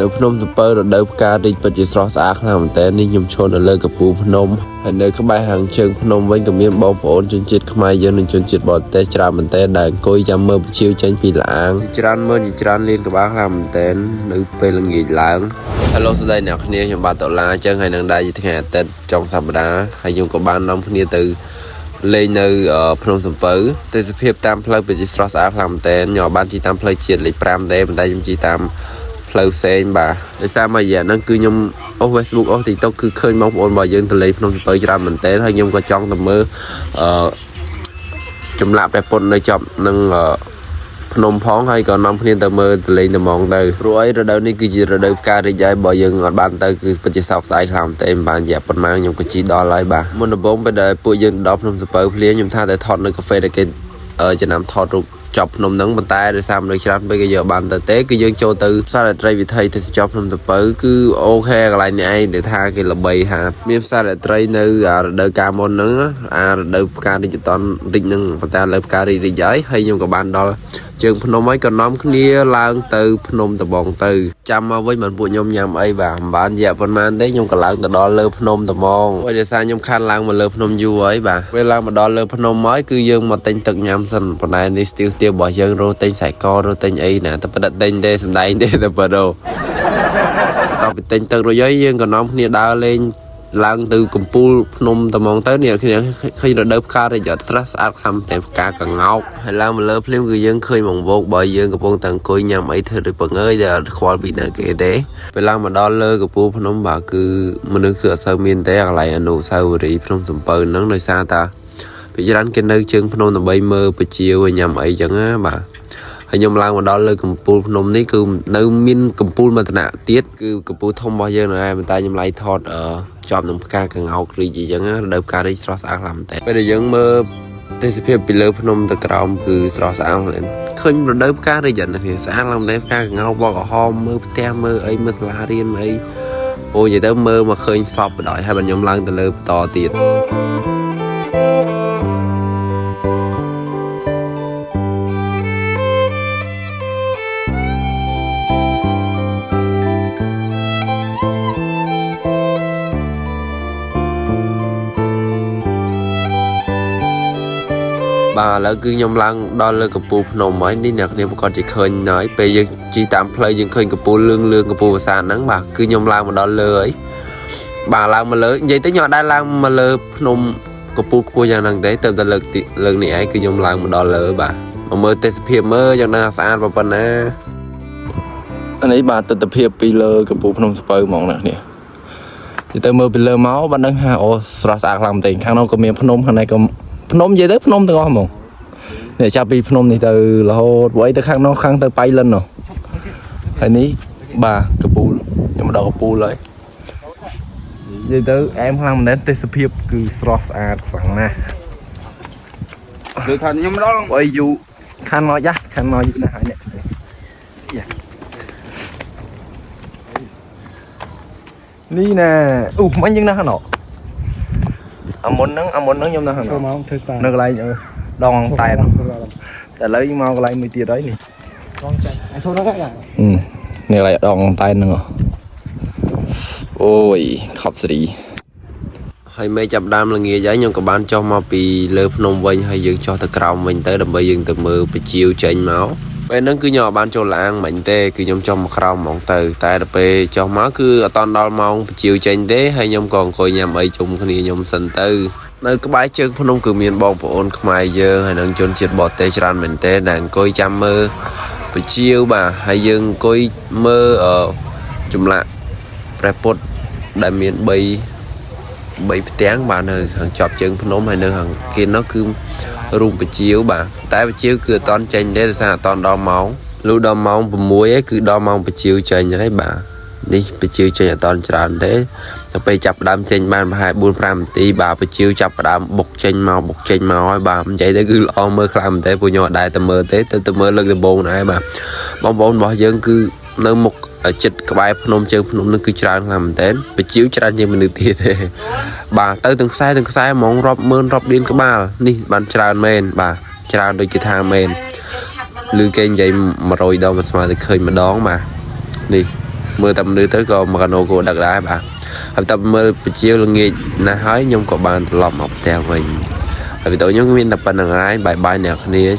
នៅភ្នំសំពៅរដូវផ្ការីកពិតជាស្រស់ស្អាតខ្លាំងមែនទែននេះខ្ញុំឈរនៅលើកំពូលភ្នំហើយនៅក្បែរហាងជើងភ្នំវិញក៏មានបងប្អូនជនជាតិខ្មែរយើងនិងជនជាតិបរទេសច្រើនមែនទែនដែលអង្គុយចាំមើលពជាវចេញពីលាងច្រើនមើលច្រើនលៀនក្បាលខ្លាំងមែនទែននៅពេលល្ងាចឡើង Hello សួស្តីអ្នកគ្នាខ្ញុំបាទដុល្លារអញ្ចឹងហើយនឹងដែរជាថ្ងៃអាទិត្យចុងសប្តាហ៍ហើយខ្ញុំក៏បាននាំគ្នាទៅលេងនៅភ្នំសំពៅទេសភាពតាមផ្លូវពិតជាស្រស់ស្អាតខ្លាំងមែនទែនខ្ញុំបានជិះតាមផ្លូវជាតិលេខ 5 ទេប៉ុន្តែខ្ញុំជិះតាមផ្លូវផ្សេងបាទដោយសារមួយរយៈហ្នឹងគឺខ្ញុំអូស Facebook អូស TikTok គឺឃើញបងប្អូនរបស់យើងទៅលេងភ្នំសំពៅច្រើនមែនទែនហើយខ្ញុំក៏ចង់ទៅមើលចម្លាក់ព្រះពុទ្ធនៅជាប់នឹងភ្នំផងហើយក៏នាំគ្នាទៅមើលទៅលេងទៅហ្មងទៅព្រោះអីរដូវនេះគឺជារដូវផ្ការីកហើយបើយើងអត់បានទៅគឺពិតជាសោកស្ដាយខ្លាំងមែនទែនបានរយៈប៉ុន្មានខ្ញុំក៏ជិះដល់ហើយបាទមុនដំបូងពេលដែលពួកយើងដល់ភ្នំសំពៅភ្លាមខ្ញុំថាតែថតនៅកាហ្វេដែលគេចំណាំថតរូបចប់ភ្នំហ្នឹងប៉ុន្តែដោយសារមនុស្សច្រើនពេកក៏យកបានទៅទេគឺយើងចូលទៅផ្សាររាត្រីវិថីទេសចរភ្នំសំពៅគឺអូខេកន្លែងនេះឯងដែលថាគេល្បីថាមានផ្សាររាត្រីនៅរដូវកាលមុនហ្នឹងរដូវផ្ការីកតនរីកហ្នឹងប៉ុន្តែលើផ្ការីកហើយខ្ញុំក៏បានដល់ជើងភ្នំហើយក៏នាំគ្នាឡើងទៅភ្នំត្បូងទៅចាំមកវិញបានពួកខ្ញុំញ៉ាំអីបាទមិនបានរយៈប៉ុន្មានទេខ្ញុំក៏ឡើងទៅដល់លើភ្នំត្បូងហើយដោយសារខ្ញុំខានឡើងមកលើភ្នំយូរហើយបាទពេលឡើងមកដល់លើភ្នំហើយគឺយើងមកទិញទឹកញ៉ាំសិនប៉ុន្តែនេះស្ទៀវរបស់យើងរស់ទិញខ្សែករស់ទិញអីណាតែប៉ិតទិញទេសំដែងទេតែប៉ិតតទៅពីទិញទឹករួចហើយយើងក៏នាំគ្នាដើរលេងឡើងទៅកំពូលភ្នំត្បូងទៅនេះគ្នាឃើញរដូវផ្ការីកស្រស់ស្អាតខ្លាំងតែផ្កាកងោកហើយឡើងមកលើភ្លាមគឺយើងឃើញមកវោកបើយើងកំពុងតែអង្គុយញ៉ាំអីធ្វើដូចបង្អើយដែលអត់ខ្វល់ពីណាគេទេពេលឡើងមកដល់លើកំពូលភ្នំបាទគឺមនុស្សគឺអត់សូវមានទេកន្លែងអនុស្សាវរីយ៍ភ្នំសំពៅហ្នឹងដោយសារតាពីច្រើនគេនៅជើងភ្នំដើម្បីមើលពជាវញ៉ាំអីចឹងណាបាទហើយខ្ញុំឡើងមកដល់លើកំពូលភ្នំនេះគឺនៅមានកំពូលមតនៈទៀតគឺកំពូលធំរបស់យើងនៅឯប៉ុន្តែខ្ញុំឡាយថតជាប់នឹងផ្កាកងោករីកអញ្ចឹងរដូវផ្ការីកស្រស់ស្អាតខ្លាំងមែនតើពេលដែលយើងមើលទេសភាពពីលើភ្នំទៅក្រោមគឺស្រស់ស្អាតមែនឃើញរដូវផ្ការីកនេះស្អាតខ្លាំងមែនផ្កាកងោកបកក្រហមមើលផ្ទះមើលអីមើលសាលារៀនអីអូនិយាយទៅមើលមកឃើញសពបដ ாய் ហើយខ្ញុំឡើងទៅលើបន្តទៀតបាទឥឡូវគឺខ្ញុំឡើងដល់លើកំពូលភ្នំហើយនេះអ្នកគ្នាប្រកាសជាឃើញហើយពេលយើងជិះតាមផ្លូវយើងឃើញកំពូលលឿងកំពូលប្រាសាទហ្នឹងបាទគឺខ្ញុំឡើងមកដល់លើហើយបាទឡើងមកលើនិយាយទៅខ្ញុំអត់ដែរឡើងមកលើភ្នំកំពូលខ្ពស់យ៉ាងហ្នឹងទេទៅតែលើកនេះឯងគឺខ្ញុំឡើងមកដល់លើបាទមកមើលទេសភាពមើលយ៉ាងណាស្អាតប៉ុណ្ណានេះបាទទស្សនវិជ្ជាពីលើកំពូលភ្នំសំពៅហ្មងអ្នកគ្នាទៅមើលពីលើមកបាទដឹងថាអូស្រស់ស្អាតខ្លាំងមែនទេខាងនោះក៏មានភ្នំខាងនេះក៏ភ្នំនិយាយទៅភ្នំទាំងអស់ហ្មងនេះចាប់ពីភ្នំនេះទៅរហូតវ៉ៃទៅខាងនោះខាងទៅប៉ៃលិននោះហើយនេះបាទកំពូលខ្ញុំមកដល់កំពូលហើយនិយាយទៅអែមខ្លាំងមែនទេសភាពគឺស្រស់ស្អាតខ្លាំងណាស់ដូចថាខ្ញុំដល់វ៉ៃយូខាងមកយ៉ាខាងមកយូណាស់ហើយនេះនេះណាអូមិនយ៉ាងណាស់ណោះអាមុនហ្នឹងខ្ញុំនៅហ្នឹងមកធ្វើស្តានៅកន្លែងដងតែនតែឥឡូវមកកន្លែងមួយទៀតហើយនេះដងតែអាចូលហ្នឹងហ្នឹងនេះកន្លែងដងតែនហ្នឹងអូយខប់សេរីហើយមេចាប់ដើមល្ងាចហើយខ្ញុំក៏បានចុះមកពីលើភ្នំវិញហើយយើងចុះទៅក្រោមវិញទៅដើម្បីយើងទៅមើលពជាវចេញមកពេលហ្នឹងគឺខ្ញុំអត់បានចូលឡាងមិញទេគឺខ្ញុំចុះមកក្រោមហ្មងទៅតែដល់ពេលចុះមកគឺអត់តដល់ម៉ោងពជាវចេញទេហើយខ្ញុំក៏អង្គុយញ៉ាំអីជុំគ្នាខ្ញុំសិនទៅនៅក្បែរជើងភ្នំគឺមានបងប្អូនខ្មែរយើងហើយនឹងជនជាតិបរទេសច្រើនមែនទេដែលអង្គុយចាំមើលពជាវបាទហើយយើងអង្គុយមើលចម្លាក់ព្រះពុទ្ធដែលមាន3ផ្ទាំងបាទនៅខាងចប់ជើងភ្នំហើយនៅខាងគេនោះគឺរូបពជាវបាទតែពជាវគឺអត់តន់ចេញទេដោយសារអត់តន់ដល់ម៉ោងលុះដល់ម៉ោង6ឯងគឺដល់ម៉ោងពជាវចេញហើយបាទនេះពជាវចេញអត់តន់ច្រើនទេទៅពេលចាប់ផ្ដើមចេញបានប្រហែល 4-5 នាទីបាទពជាវចាប់ផ្ដើមបុកចេញមកហើយបាទនិយាយទៅគឺល្អមើលខ្លាំងមែនទេពួកខ្ញុំអត់ដែរទៅមើលទេទៅមើលលើកដំបូងដែរបាទបងប្អូនរបស់យើងគឺនៅមុខចិត្តក្បែរភ្នំជើងភ្នំនឹងគឺច្រើនខ្លាំងមែនទែនពជាវច្រើនជាងមនុស្សទៀតទេបាទទៅទាំងខ្សែហ្មងរាប់ម៉ឺនរាប់លានក្បាលនេះបានច្រើនមែនបាទច្រើនដូចគេថាមែនឮគេនិយាយ100ដងមិនស្មើតែឃើញម្ដងបាទនេះ mưa tầm nữa tới còn mà cano cô đặt đá bà tầm mưa chiều là nghỉ nà hói nhung có bàn lọm học theo mình vì tôi nhớ viên tập bên ai bài bài nè kia